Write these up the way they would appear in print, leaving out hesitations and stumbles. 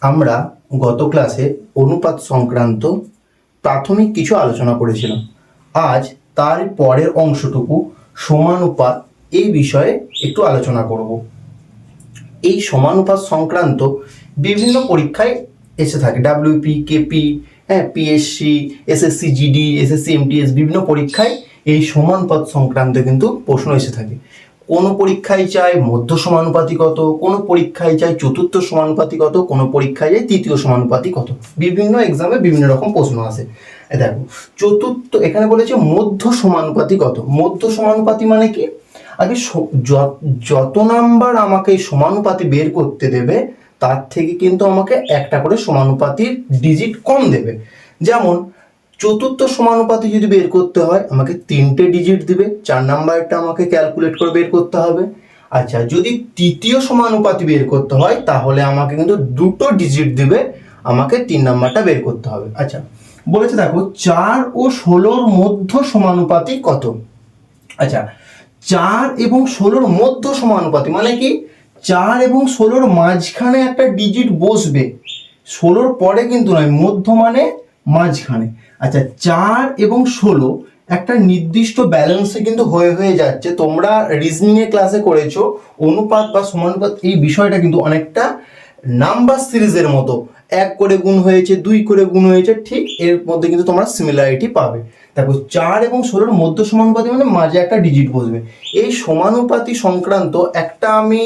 আমরা গত ক্লাসে অনুপাত সংক্রান্ত প্রাথমিক কিছু আলোচনা করেছিলাম। আজ তার পরের অংশটুকু সমানুপাত এই বিষয়ে একটু আলোচনা করব। এই সমানুপাত সংক্রান্ত বিভিন্ন পরীক্ষায় এসে থাকে, WP, KP, PSC, SSC GD, SSC MTS, বিভিন্ন পরীক্ষায় এই সমানুপাত সংক্রান্ত কিন্তু প্রশ্ন এসে থাকে। কোনো পরীক্ষায় চায় মধ্য সমানুপাতি কত, কোনো পরীক্ষায় চায় চতুর্থ সমানুপাতি কত, কোনো পরীক্ষায় চায় তৃতীয় সমানুপাতি কত। বিভিন্ন এক্সামে বিভিন্ন রকম প্রশ্ন আসে। দেখো, চতুর্থ এখানে বলেছে মধ্য সমানুপাতি কত। মধ্য সমানুপাতি মানে কি? আগে যত নাম্বার আমাকে সমানুপাতি বের করতে দেবে তার থেকে কিন্তু আমাকে একটা করে সমানুপাতির ডিজিট কম দেবে। যেমন চতুর্থ সমানুপাতি যদি বের করতে হয় আমাকে 3টে ডিজিট দিবে, 4 নাম্বারটা আমাকে ক্যালকুলেট করে বের করতে হবে। আচ্ছা, যদি তৃতীয় সমানুপাতি বের করতে হয় তাহলে আমাকে কিন্তু 2টো ডিজিট দিবে, আমাকে 3 নাম্বারটা বের করতে হবে। আচ্ছা, বলেছে দেখো 4 ও 16-র মধ্য সমানুপাতি কত। আচ্ছা, 4 এবং 16-র মধ্য সমানুপাতি মানে কি? 4 এবং 16-র মাঝখানে একটা ডিজিট বসবে, 16-র পরে কিন্তু নয়, মধ্য মানে মাঝখানে। আচ্ছা, 4 এবং 16 একটা নির্দিষ্ট ব্যালেন্সে কিন্তু হয়ে যাচ্ছে। তোমরা রিজনিং এর ক্লাসে করেছো অনুপাত বা সমানুপাত, এই বিষয়টা কিন্তু অনেকটা নাম্বার সিরিজের মতো, 1 করে গুণ হয়েছে, 2 করে গুণ হয়েছে, ঠিক এর মধ্যে কিন্তু তোমরা সিমিলারিটি পাবে। দেখো 4 এবং 16-র মধ্য সমানুপাতি মানে মাঝে একটা ডিজিট বসবে। এই সমানুপাতি সংক্রান্ত একটা আমি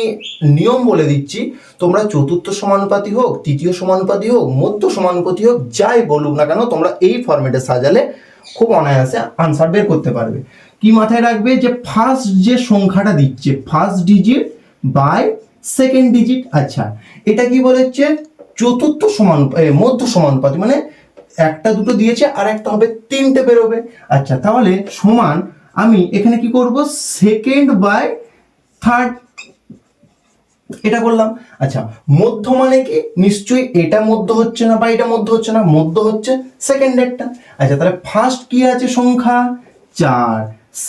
নিয়ম বলে দিচ্ছি, তোমরা চতুর্থ সমানুপাতি হোক, তৃতীয় সমানুপাতি হোক, মধ্য সমানুপাতি হোক, যাই বলুক না কেন তোমরা এই ফরম্যাটে সাজালে খুব অনায়াসে আনসার বের করতে পারবে। কি মাথায় রাখবে? যে ফার্স্ট যে সংখ্যাটা দিচ্ছে, first digit by second digit. আচ্ছা, এটা কি বলেছে? চতুর্থ মধ্য সমানুপাতি মানে একটা দুটো দিয়েছে আর একটা হবে 3টে বেরোবে। আচ্ছা, তাহলে সমান আমি এখানে কি করব? সেকেন্ড বাই থার্ড, এটা করলাম। আচ্ছা, মধ্য মানে কি? নিশ্চয়ই এটা মধ্য হচ্ছে না বা এটা মধ্য হচ্ছে না, মধ্য হচ্ছে সেকেন্ডেরটা। আচ্ছা, তাহলে ফার্স্ট কি আছে সংখ্যা? 4।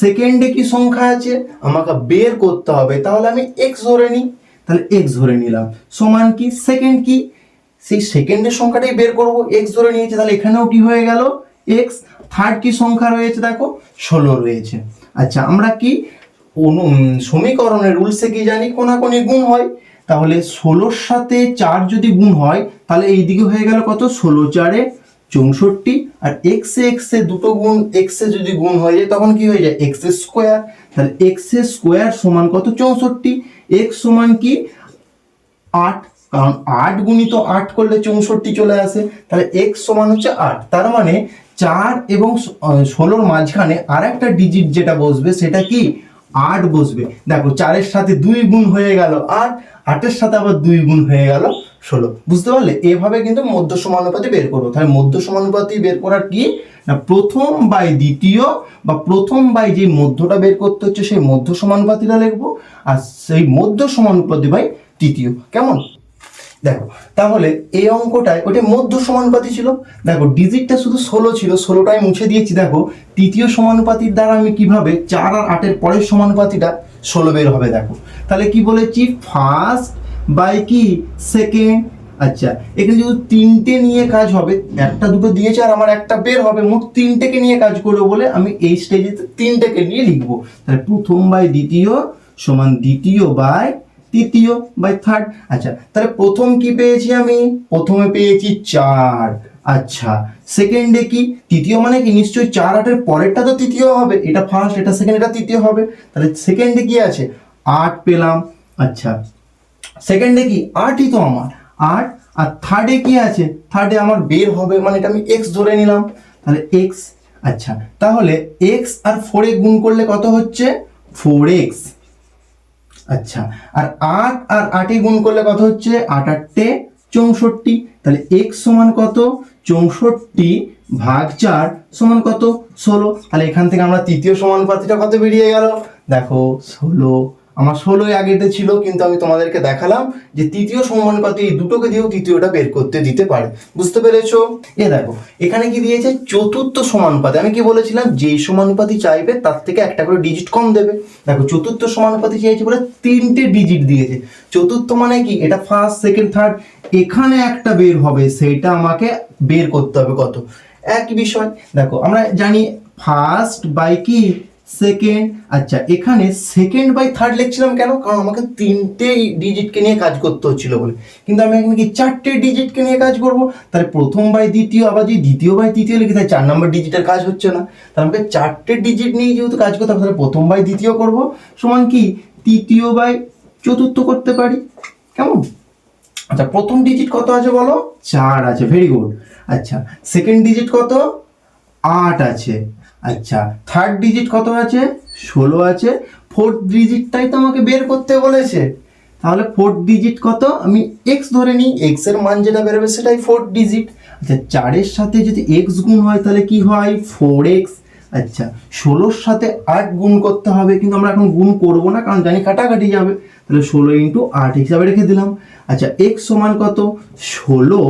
সেকেন্ডে কি সংখ্যা আছে আমাকে বের করতে হবে, তাহলে আমি এক্স ধরে নিই। তাহলে এক্স ধরে নিলাম, সমান কি? সেকেন্ড কি? সেই সেকেন্ডের সংখ্যাটাই বের করব, এক্স ধরে নিয়েছে, তাহলে এখানেও কি হয়ে গেল? এক্স। থার্ড কি সংখ্যা রয়েছে? দেখো 16 রয়েছে। আচ্ছা, আমরা কি সমীকরণের রুলসে কি জানি? কোনাকুনি গুণ হয়, তাহলে 16-র সাথে 4 যদি গুণ হয় তাহলে এইদিকে হয়ে গেল কত? 16 4 64। আর এক্স এ দুটো গুণ, এক্স এ যদি গুণ হয়ে যায় তখন কি হয়ে যায়? X square. তাহলে এক্স স্কোয়ার সমান কত? 64। এক্স সমান কি? 8, কারণ 8 গুণিত 8 করলে 64 চলে আসে। তাহলে এক্স সমান হচ্ছে 8। তার মানে 4 এবং 16-র মাঝখানে আর একটা ডিজিট যেটা বসবে সেটা কি? 8 বসবে। দেখো 4-এর সাথে 2 গুণ হয়ে গেল 8, 8-এর সাথে আবার 2 গুণ হয়ে গেল 16। বুঝতে পারলে? এভাবে কিন্তু মধ্য সমানুপাতি বের করবো। তাহলে মধ্য সমানুপাতি বের করার কি না, প্রথম বাই দ্বিতীয় বা প্রথম বাই যে মধ্যটা বের করতে হচ্ছে সেই মধ্য সমানুপাতিটা লিখবো, আর সেই মধ্য সমানুপাতি বাই তৃতীয়। কেমন? দেখো, তাহলে এই অঙ্কটায় ওটা মধ্য সমানুপাতি ছিল। দেখো ডিজিটটা শুধু 16 ছিল, 16টাই মুছে দিয়েছি। দেখো তৃতীয় সমানুপাতির দ্বারা আমি কিভাবে 4 আর 8-এর পরের সমানুপাতিটা 16 বের হবে। দেখো তাহলে কি বলেছি? ফার্স্ট বাই কি? সেকেন্ড। আচ্ছা, এখানে যদি 3টে নিয়ে কাজ হবে, একটা দুটো দিয়েছে আর আমার একটা বের হবে, মোট 3টেকে নিয়ে কাজ করবো বলে আমি এই স্টেজে 3টেকে নিয়ে লিখবো। তাহলে প্রথম বাই দ্বিতীয় সমান দ্বিতীয় বাই তৃতীয় বাই থার্ড। আচ্ছা, তাহলে প্রথম কি পেয়েছি আমি? প্রথমে পেয়েছি 4। আচ্ছা, সেকেন্ডে কি? তৃতীয় মানে কি? নিশ্চয়ই 4 8-এর পরেরটা তো তৃতীয় হবে, এটা ফার্স্ট, এটা সেকেন্ড, এটা তৃতীয় হবে। তাহলে সেকেন্ডে কি আছে? 8 পেলাম। আচ্ছা, সেকেন্ডে কি? 8ই তো আমার 8। আর থার্ডে কি আছে? থার্ডে আমার বের হবে মানে এটা আমি এক্স ধরে নিলাম, তাহলে এক্স। আচ্ছা, তাহলে এক্স আর 4-এ গুণ করলে কত হচ্ছে? 4x। আচ্ছা, আর 8 আর 8-এ গুণ করলে কত হচ্ছে? 8 8 64। তাহলে x সমান কত? 64 ভাগ 4 সমান কত? 16। তাহলে এখান থেকে আমরা তৃতীয় সমানুপাতিটা কত বেরিয়ে গেল? দেখো 16। আমার 16 আগেতে ছিল, কিন্তু আমি তোমাদেরকে দেখালাম যে তৃতীয় সমানুপাতি এই দুটোকে দিয়েও তৃতীয়টা বের করতে দিতে পারে। বুঝতে পেরেছো? দেখো এখানে কি দিয়েছে, চতুর্থ সমানুপাতি। আমি কি বলেছিলাম, যেই সমানুপাতি চাইবে তার থেকে একটা করে ডিজিট কম দেবে। দেখো চতুর্থ সমানুপাতি চাইছে বলে 3টে ডিজিট দিয়েছে। চতুর্থ মানে কি, এটা ফার্স্ট সেকেন্ড থার্ড, এখানে একটা বের হবে, সেইটা আমাকে বের করতে হবে কত, একই বিষয়। দেখো আমরা জানি ফার্স্ট বাই কি সেকেন্ড। আচ্ছা এখানে সেকেন্ড বাই থার্ড লিখছিলাম কেন, কারণ আমাকে 3টে ডিজিটকে নিয়ে কাজ করতে হচ্ছিল বলে। কিন্তু আমি এখানে কি 4টে ডিজিটকে নিয়ে কাজ করব, তাহলে প্রথম বাই দ্বিতীয়, আবার যদি দ্বিতীয় বাই তৃতীয় লিখি তাহলে 4 নম্বর ডিজিটের কাজ হচ্ছে না। তাহলে আমাকে 4টে ডিজিট নিয়ে যেহেতু কাজ করতে হবে, তাহলে প্রথম বাই দ্বিতীয় করব সমান কি তৃতীয় বাই চতুর্থ করতে পারি। কেমন? আচ্ছা প্রথম ডিজিট কত আছে বলো, 4 আছে, ভেরি গুড। আচ্ছা সেকেন্ড ডিজিট কত, 8 আছে। আচ্ছা থার্ড ডিজিট কত আছে, 16 আছে। ফোর্থ ডিজিটটাই তো আমাকে বের করতে বলেছে, তাহলে ফোর্থ ডিজিট কত, আমি এক্স ধরে নিই, এক্স এর মান যেটা বেরোবে সেটাই ফোর্থ ডিজিট। আচ্ছা 4-এর সাথে যদি এক্স গুণ হয় তাহলে কি হয়, 4x। আচ্ছা 16-র সাথে 8 গুণ করতে হবে, কিন্তু আমরা এখন গুণ করবো না কারণ জানি কাটাকাটি যাবে, তাহলে 16 × 8 হিসাবে রেখে দিলাম। আচ্ছা এক্স সমান কত, 16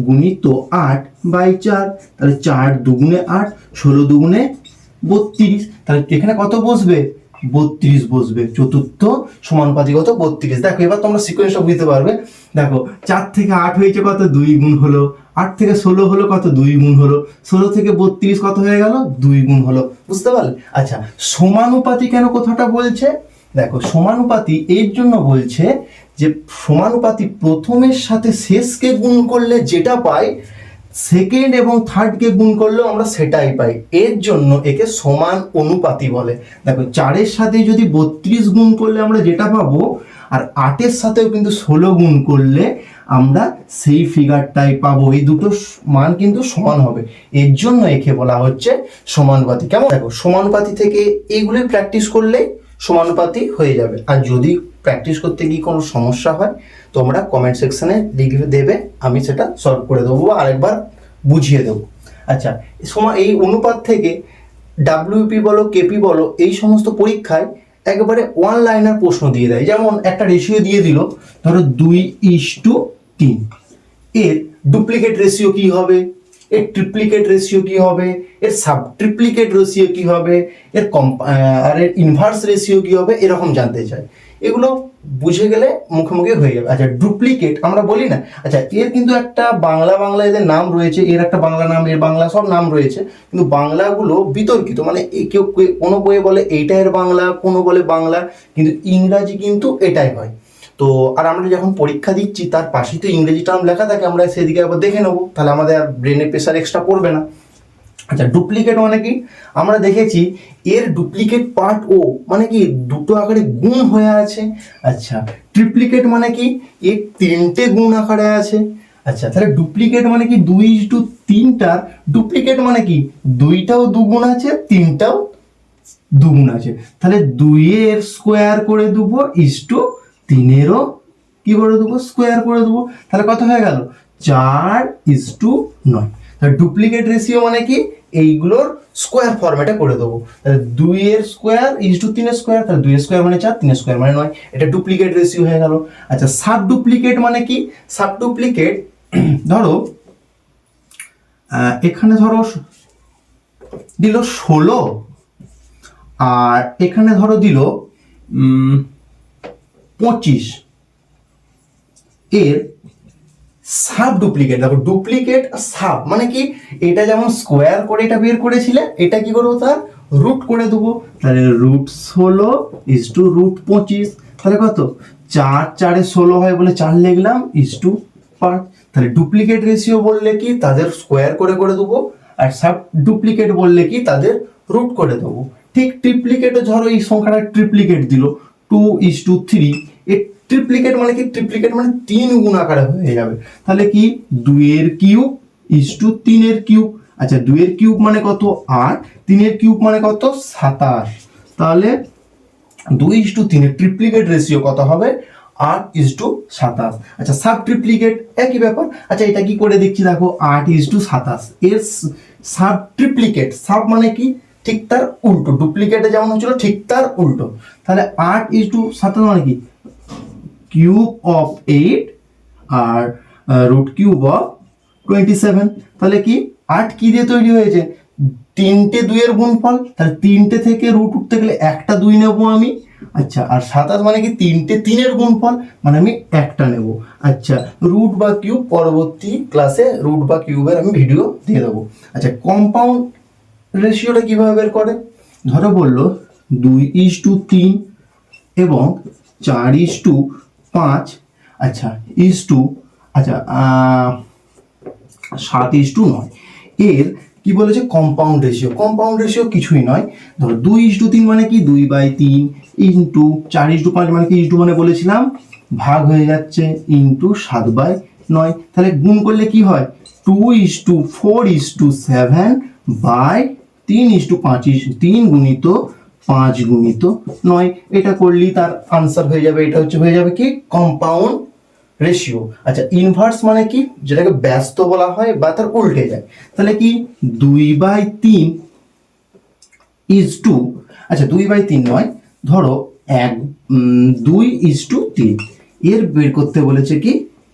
গুণিত 8 বাই 4, তাহলে 4 দুগুণে 8, 16 দুগুণে 32, তাহলে এখানে কত বসবে, 32 বসবে। চতুর্থ সমানুপাতি কত, 32। দেখো এবার তোমরা সিকোয়েন্সটা বুঝতে পারবে। দেখো 4 থেকে 8 হয়েছে কত, 2 গুণ হলো। 8 থেকে 16 হলো কত, 2 গুণ হলো। 16 থেকে 32 কত হয়ে গেল, 2 গুণ হলো। বুঝতে পারলে? আচ্ছা সমানুপাতি কেন কথাটা বলছে, দেখো সমানুপাতি এর জন্য বলছে যে সমানুপাতি প্রথমের সাথে শেষকে গুণ করলে যেটা পাই, সেকেন্ড এবং থার্ডকে গুণ করলেও আমরা সেটাই পাই, এর জন্য একে সমান অনুপাতি বলে। দেখো 4-এর সাথে যদি 32 গুণ করলে আমরা যেটা পাবো, আর 8-এর সাথেও কিন্তু 16 গুণ করলে আমরা সেই ফিগারটাই পাবো, এই দুটো মান কিন্তু সমান হবে, এর জন্য একে বলা হচ্ছে সমানুপাতি। কেমন? দেখো সমানুপাতি থেকে এইগুলোই প্র্যাকটিস করলেই সমানুপাতি হয়ে যাবে। আর যদি প্র্যাকটিস করতে গিয়ে কোনো সমস্যা হয় তোমরা কমেন্ট সেকশনে লিখে দেবে, আমি সেটা সলভ করে দেবো বা আরেকবার বুঝিয়ে দেবো। আচ্ছা এই অনুপাত থেকে ডাব্লিউপি বলো কেপি বলো এই সমস্ত পরীক্ষায় একেবারে ওয়ান লাইনার প্রশ্ন দিয়ে দেয়। যেমন একটা রেশিও দিয়ে দিল, ধরো 2:3, এর ডুপ্লিকেট রেশিও কি হবে, এর ট্রিপ্লিকেট রেশিও কি হবে, এর সাব ট্রিপ্লিকেট রেশিও কি হবে, এর আর এর ইনভার্স রেশিও কি হবে, এরকম জানতে চাই। এগুলো বুঝে গেলে মুখে মুখে হয়ে যাবে। আচ্ছা ডুপ্লিকেট আমরা বলি না, আচ্ছা এর কিন্তু একটা বাংলা এদের নাম রয়েছে, এর একটা বাংলা নাম, এর বাংলা সব নাম রয়েছে, কিন্তু বাংলাগুলো বিতর্কিত, মানে কেউ কোনো বইয়ে বলে এইটা এর বাংলা, কোনো বলে বাংলা, কিন্তু ইংরাজি কিন্তু এটাই হয়। তো আর আমরা যখন পরীক্ষা দিচ্ছি তার পাশেই তো ইংরেজি টার্ম লেখা থাকে, আমরা সেদিকে একবার দেখে নেবো, তাহলে আমাদের আর ব্রেনে প্রেশার এক্সট্রা পড়বে না। আচ্ছা ডুপ্লিকেট মানে কি, আমরা দেখেছি এর ডুপ্লিকেট পার্ট ও মানে কি দুটো আকারে গুণ হয়ে আছে। আচ্ছা ট্রিপ্লিকেট মানে কি, এর 3টে গুণ আকারে আছে। আচ্ছা তাহলে ডুপ্লিকেট মানে কি 2:3টার ডুপ্লিকেট মানে কি 2টাও দুগুণ আছে, 3টাও দুগুণ আছে, তাহলে 2-এর স্কোয়ার করে দেবো, 3-এরও কি করে দেবো, স্কোয়ার করে দেবো, তাহলে কত হয়ে গেল, 4:9। তাহলে ডুপ্লিকেট রেশিও মানে কি এইগুলোর স্কোয়ার ফরম্যাটে করে দেবো, তাহলে 2-এর স্কোয়ার 3-এর স্কোয়ার, তাহলে 2-এর স্কোয়ার মানে 4, 3-এর স্কোয়ার মানে 9, এটা ডুপ্লিকেট রেশিও হয়ে গেল। আচ্ছা সাব ডুপ্লিকেট মানে কি, সাব ডুপ্লিকেট ধরো এখানে ধরো দিল 16 আর এখানে ধরো দিল 25, এর সাব ডুপ্লিকেট। দেখো ডুপ্লিকেট সাব মানে কি, এটা যেমন স্কোয়ার করে এটা বের করেছিলে, এটা কি করবো, তার রুট করে দেবো, তাহলে √16 তাহলে কত, 4 16 হয় বলে 4 লিখলাম 5। তাহলে ডুপ্লিকেট রেশিও বললে কি তাদের স্কোয়ার করে দেবো, আর সাব ডুপ্লিকেট বললে কি তাদের রুট করে দেবো। ঠিক ট্রিপ্লিকেটও ধরো এই সংখ্যাটা ট্রিপ্লিকেট দিল 2:3, এর ট্রিপ্লিকেট মানে কি, ট্রিপ্লিকেট মানে 3 গুণ আকারে হয়ে যাবে, তাহলে কি 2-এর কিউব 3-এর কিউব। আচ্ছা 2-এর কিউব মানে কত 8, 3-এর কিউব মানে কত 27, তাহলে 2:3 এর ট্রিপ্লিকেট রেশিও কত হবে, 8:27। আচ্ছা সাব ট্রিপ্লিকেট একই ব্যাপার। আচ্ছা এটা কি করে দেখছি, দেখো 8:27, এর সাব ট্রিপ্লিকেট, সাব মানে কি ঠিক তার উল্টো, ডুপ্লিকেটে যেমন হচ্ছিল ঠিক তার উল্টো। তাহলে 8:27 মানে কি কিউব অফ 8 আর রুট কিউব অফ 27। তাহলে কি 8 কি দিয়ে তৈরি হয়েছে, 3টে 2-এর গুণফল, তাহলে 3টে থেকে রুট উঠতে গেলে একটা 2 নেবো আমি। আচ্ছা, আর 27 মানে কি 3টে 3-এর গুণফল, মানে আমি একটা নেব। আচ্ছা, রুট বা কিউব পরবর্তী ক্লাসে রুট বা কিউবের আমি ভিডিও দিয়ে দেবো। আচ্ছা, কম্পাউন্ড রেশিওটা কিভাবে বের করে, ধরো বললো 2:3 এবং 4:5, আচ্ছা আচ্ছা 7:9। এর কি বলেছে কম্পাউন্ড রেশিও। কম্পাউন্ড রেশিও কিছুই নয়, ধরো 2:3 মানে কি 2/3 ইন্টু 4:5 মানে কি ইন্টু মানে বলেছিলাম ভাগ হয়ে যাচ্ছে ইন্টু 7/9। তাহলে গুণ করলে কি হয় 2:4:7 বাই 3:5 গুণিত 5 গুণিত 9। এটা করলেই তার আনসার হয়ে যাবে। এটা হয়ে যাবে কি কম্পাউন্ড রেশিও। আচ্ছা, ইনভার্স মানে কি, যেটাকে ব্যস্ত বলা হয় বা তার উল্টে যায়। তাহলে কি 2/3 ইজ টু, আচ্ছা 2/3 নয়, ধরো 2:3। এর বের করতে বলেছে কি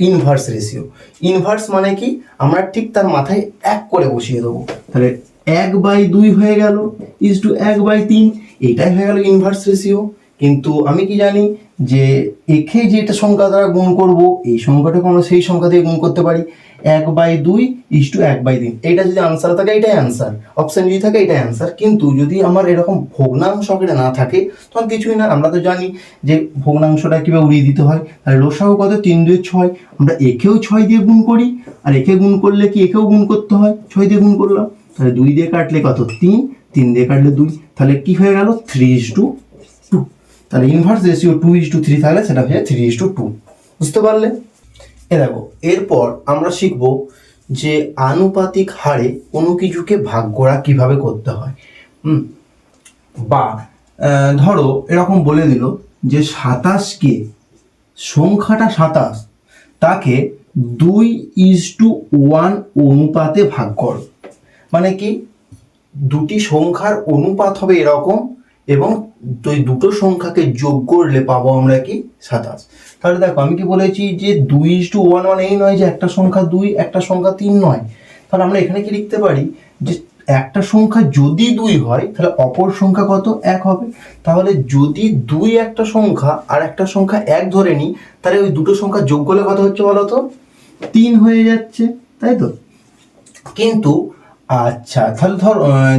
ইনভার্স রেশিও। ইনভার্স মানে কি আমরা ঠিক তার মাথায় 1 করে বসিয়ে দেবো, তাহলে 1/2 হয়ে গেল ইজ টু 1/3। এটাই হয়ে গেল ইনভার্স রেশিও। কিন্তু আমি কি জানি যে একে যেটা সংখ্যা দ্বারা গুণ করব, এই সংখ্যাটাকে আমরা সেই সংখ্যা দিয়ে গুণ করতে পারি। 1/2 ইজ টু 1/3। এটা যদি আনসার থাকে এটাই আনসার, অপশন যদি থাকে এটাই আনসার। কিন্তু যদি আমার এরকম ভগ্নাংশ আকারে না থাকে তখন কিছুই না। আমরা তো জানি যে ভগ্নাংশটা কিভাবে উড়িয়ে দিতে হয়। তাহলে লসাগু কত 3×2=6। আমরা একেও 6 দিয়ে গুণ করি, আর একে গুণ করলে কি একেও গুণ করতে হয়, 6 দিয়ে গুণ করলাম। তাহলে 2 দিয়ে কাটলে কত 3, 3 দিয়ে কাটলে 2, তাহলে কি হয়ে গেল 3:2। তাহলে ইনভার্স রেশিও 2:3 থাকলে সেটা হয়ে যায় 3:2। বুঝতে পারলে? দেখো, এরপর আমরা শিখব যে আনুপাতিক হারে কোনো কিছুকে ভাগ করা কিভাবে করতে হয়। বা ধরো এরকম বলে দিল যে 27কে, সংখ্যাটা 27, তাকে 2:1 অনুপাতে ভাগ করো। মানে কি দুটি সংখ্যার অনুপাত হবে এরকম, এবং দুটো সংখ্যাকে যোগ করলে পাবো আমরা কি 27। তাহলে দেখো আমি কি বলেছি যে 2:1 মানে এই নয় যে একটা সংখ্যা 2 একটা সংখ্যা 3 নয়। তাহলে আমরা এখানে কি লিখতে পারি যে একটা সংখ্যা যদি 2 হয় তাহলে অপর সংখ্যা কত 1 হবে। তাহলে যদি 2 একটা সংখ্যা আর একটা সংখ্যা 1 ধরে নিই, তাহলে ওই দুটো সংখ্যা যোগ করলে কত হচ্ছে বলো তো 3 হয়ে যাচ্ছে, তাই তো। কিন্তু আচ্ছা তাহলে ধর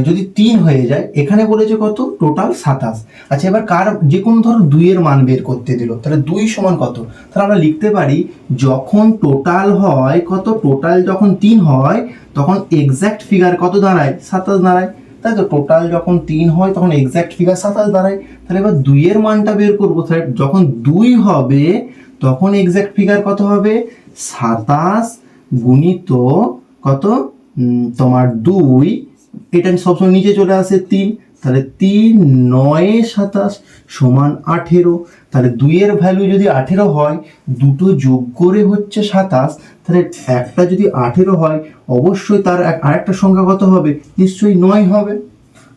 যদি 3 হয়ে যায়, এখানে বলেছে কত টোটাল 27। আচ্ছা, এবার কার যে কোনো ধরো 2 এর মান বের করতে দিল, তাহলে 2 সমান কত, তাহলে আমরা লিখতে পারি যখন টোটাল হয় কত, টোটাল যখন 3 হয় তখন এক্স্যাক্ট ফিগার কত দাঁড়ায় 27 দাঁড়ায়, তাই তো। টোটাল যখন 3 হয় তখন এক্স্যাক্ট ফিগার 27 দাঁড়ায়। তাহলে এবার 2 এর মানটা বের করবো, তাহলে যখন 2 হবে তখন এক্স্যাক্ট ফিগার কত হবে 27 গুণিত কত তোমার 2, এটা সবসময় নিচে চলে আসে 3, তাহলে 3×9=27 সমান 18। তাহলে 2 এর ভ্যালু যদি 18 হয়, দুটো যোগ করে হচ্ছে 27, তাহলে একটা যদি 18 হয় অবশ্যই তার আরেকটা সংখ্যা কত হবে, নিশ্চয়ই 9 হবে।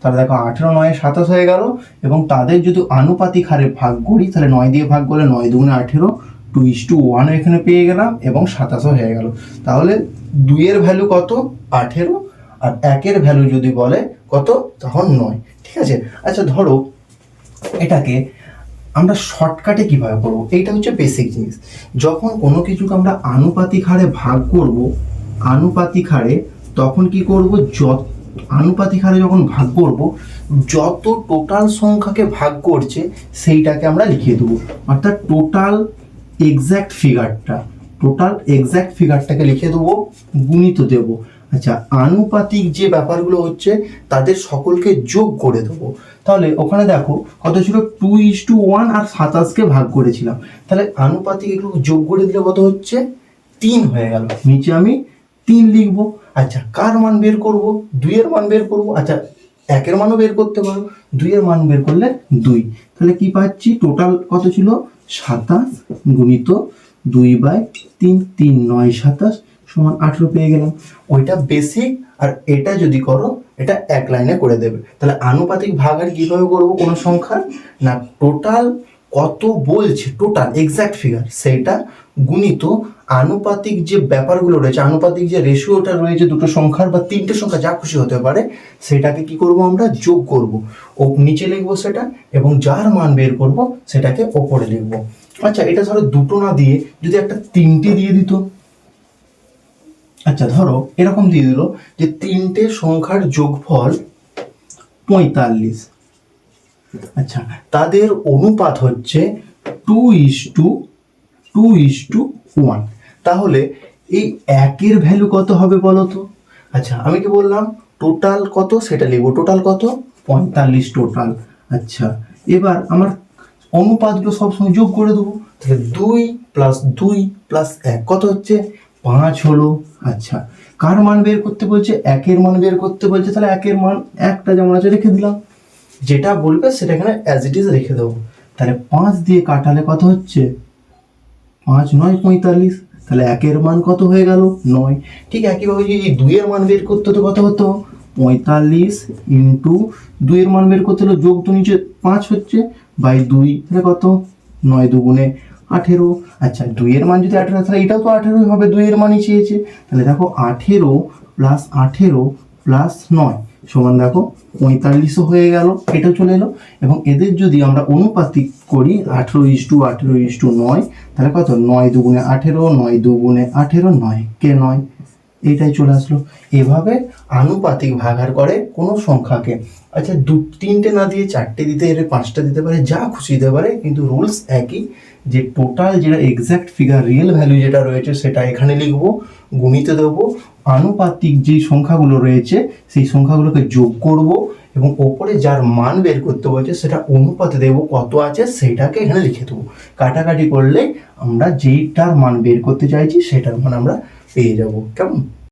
তাহলে দেখো 18 9 27 হয়ে গেল। এবং তাদের যদি আনুপাতিক হারে ভাগ করি, তাহলে 9 দিয়ে ভাগ করলে 9 দুগুণে 18, 2:1 এখানে পেয়ে গেলাম এবং 27 হয়ে গেল। তাহলে 2 এর ভ্যালু কত 18, আর 1 এর ভ্যালু যদি বলে কত তখন 9। ঠিক আছে। আচ্ছা ধরো এটাকে আমরা শর্টকাটে কিভাবে করব, এইটা হচ্ছে বেসিক জিনিস। যখন কোনো কিছুকে আমরা আনুপাতিক হারে ভাগ করব, আনুপাতিক হারে, তখন কি করব, আনুপাতিক হারে যখন ভাগ করব যত টোটাল সংখ্যাকে ভাগ করছে সেইটাকে আমরা লিখে দেবো, অর্থাৎ টোটাল এক্স্যাক্ট ফিগারটাকে লিখে দেবো, গুণিত দেব। আচ্ছা, আনুপাতিক যে ব্যাপারগুলো হচ্ছে তাদের সকলকে যোগ করে দেবো। তাহলে ওখানে দেখো কত ছিল 2:1 আর 27কে ভাগ করেছিলাম, তাহলে আনুপাতিক এগুলো যোগ করে দিলে কত হচ্ছে 3 হয়ে গেল, নিচে আমি 3 লিখবো। আচ্ছা, কার মান বের করব, 2 এর মান বের করব। আচ্ছা, 1 এর মানও বের করতে পারো, 2 এর মান বের করলে 2। তাহলে কি পাচ্ছি টোটাল কত ছিল 27 গুণিত 2/3, 3×9=27 সমান 18 পেয়ে গেলাম। ওইটা বেসিক, আর এটা যদি করো এটা এক লাইনে করে দেবে। তাহলে আনুপাতিক ভাগার কীভাবে করবো কোনো সংখ্যা, না টোটাল কত বলছে, টোটাল এক্স্যাক্ট ফিগার সেটা গুণিত আনুপাতিক যে ব্যাপারগুলো রয়েছে, আনুপাতিক যে রেশিওটা রয়েছে দুটো সংখ্যার বা তিনটে সংখ্যা যা খুশি হতে পারে, সেটাকে কি করব আমরা যোগ করব, ও নিচে লিখবো সেটা, এবং যার মান বের করব সেটাকে ওপরে লিখবো। আচ্ছা এটা ধরো দুটো না দিয়ে যদি একটা তিনটে দিয়ে দিত, আচ্ছা ধরো এরকম দিয়ে দিল যে তিনটে সংখ্যার যোগফল 45, আচ্ছা তাদের অনুপাত হচ্ছে 2:1, তাহলে এই একের ভ্যালু কত হবে বলো তো? আচ্ছা আমি কি বললাম টোটাল কত সেটা লিখবো, টোটাল কত 45 টোটাল। আচ্ছা এবার আমার অনুপাতগুলো সবসময় যোগ করে দেবো, তাহলে 2+2+1 কত হচ্ছে 5 হলো। আচ্ছা কার মান বের করতে বলছে, একের মান বের করতে বলছে, তাহলে একের মান একটা যেমন আছে রেখে দিলাম, যেটা বলবে সেটা এখানে অ্যাজ ইট ইজ রেখে দেবো। তাহলে 5 দিয়ে কাটালে কত হচ্ছে 5×9 45, তাহলে একের মান কত হয়ে গেল 9। ঠিক একইভাবে যদি এই দুইয়ের মান বের করতে হতো কত হতো 45 ইন্টু দুইয়ের মান বের করতে হলো, যোগ তো নিচে 5 হচ্ছে বাই 2, তাহলে কত 9×2 = 18। আচ্ছা দুইয়ের মান যদি 18 তাহলে এটাও তো 18 হবে, দুইয়ের মানই চেয়েছে, তাহলে দেখো 18 + 18 + 9 সমান দেখো 45 হয়ে গেল, এটাও চলে এলো। এবং এদের যদি আমরা অনুপাতিক করি 18:18:9, তাহলে কত 9×2 = 18, 9×2 = 18, 9 কে 9, এইটাই চলে আসলো। এভাবে আনুপাতিক ভাগার করে কোনো সংখ্যাকে। আচ্ছা তিনটে না দিয়ে চারটে দিতে পারে, পাঁচটা দিতে পারে, যা খুশি দিতে পারে, কিন্তু রুলস একই, যে টোটাল যেটা এক্স্যাক্ট ফিগার রিয়েল ভ্যালু যেটা রয়েছে সেটা এখানে লিখবো, গুণিতে দেবো, আনুপাতিক যে সংখ্যাগুলো রয়েছে সেই সংখ্যাগুলোকে যোগ করব, এবং ওপরে যার মান বের করতে বলছে সেটা অনুপাতে দেবো কত আছে সেইটাকে এখানে লিখে দেবো। কাটাকাটি করলে আমরা যেইটার মান বের করতে চাইছি সেটার মান আমরা পেয়ে যাব। কেমন?